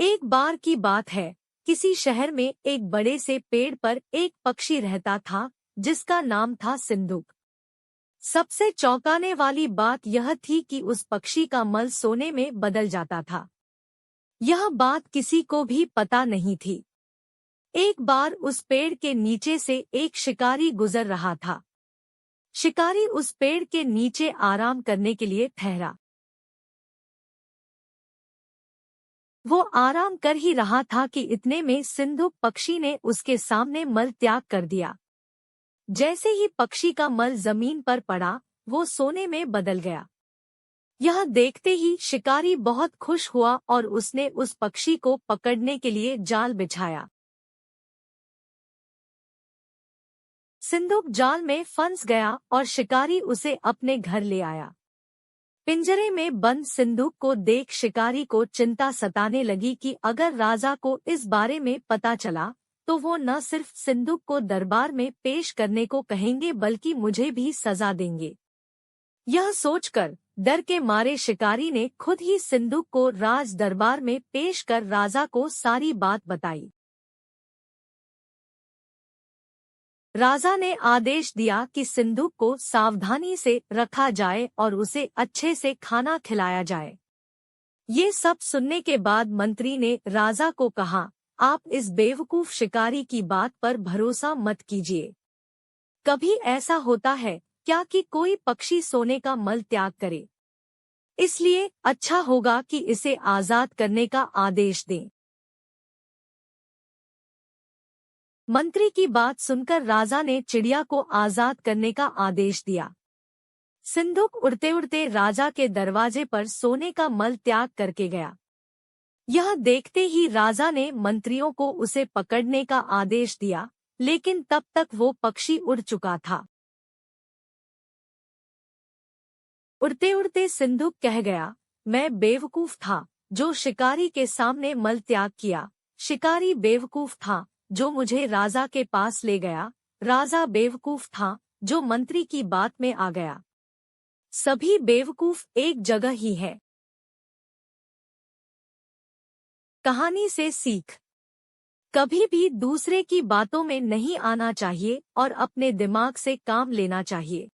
एक बार की बात है, किसी शहर में एक बड़े से पेड़ पर एक पक्षी रहता था जिसका नाम था सिंदूक। सबसे चौंकाने वाली बात यह थी कि उस पक्षी का मल सोने में बदल जाता था। यह बात किसी को भी पता नहीं थी। एक बार उस पेड़ के नीचे से एक शिकारी गुजर रहा था। शिकारी उस पेड़ के नीचे आराम करने के लिए ठहरा। वो आराम कर ही रहा था कि इतने में सिंधुक पक्षी ने उसके सामने मल त्याग कर दिया। जैसे ही पक्षी का मल जमीन पर पड़ा, वो सोने में बदल गया। यह देखते ही शिकारी बहुत खुश हुआ और उसने उस पक्षी को पकड़ने के लिए जाल बिछाया। सिंधुक जाल में फंस गया और शिकारी उसे अपने घर ले आया। पिंजरे में बंद सिंदूक को देख शिकारी को चिंता सताने लगी कि अगर राजा को इस बारे में पता चला तो वो न सिर्फ सिंदूक को दरबार में पेश करने को कहेंगे बल्कि मुझे भी सजा देंगे। यह सोचकर डर के मारे शिकारी ने खुद ही सिंदूक को राज दरबार में पेश कर राजा को सारी बात बताई। राजा ने आदेश दिया कि सिंदूक को सावधानी से रखा जाए और उसे अच्छे से खाना खिलाया जाए। ये सब सुनने के बाद मंत्री ने राजा को कहा, आप इस बेवकूफ शिकारी की बात पर भरोसा मत कीजिए। कभी ऐसा होता है क्या कि कोई पक्षी सोने का मल त्याग करे? इसलिए अच्छा होगा कि इसे आजाद करने का आदेश दें। मंत्री की बात सुनकर राजा ने चिड़िया को आजाद करने का आदेश दिया। सिंधुक उड़ते उड़ते राजा के दरवाजे पर सोने का मल त्याग करके गया। यह देखते ही राजा ने मंत्रियों को उसे पकड़ने का आदेश दिया, लेकिन तब तक वो पक्षी उड़ चुका था। उड़ते उड़ते सिंधुक कह गया, मैं बेवकूफ था जो शिकारी के सामने मल त्याग किया। शिकारी बेवकूफ था जो मुझे राजा के पास ले गया। राजा बेवकूफ था जो मंत्री की बात में आ गया। सभी बेवकूफ एक जगह ही है। कहानी से सीख। कभी भी दूसरे की बातों में नहीं आना चाहिए और अपने दिमाग से काम लेना चाहिए।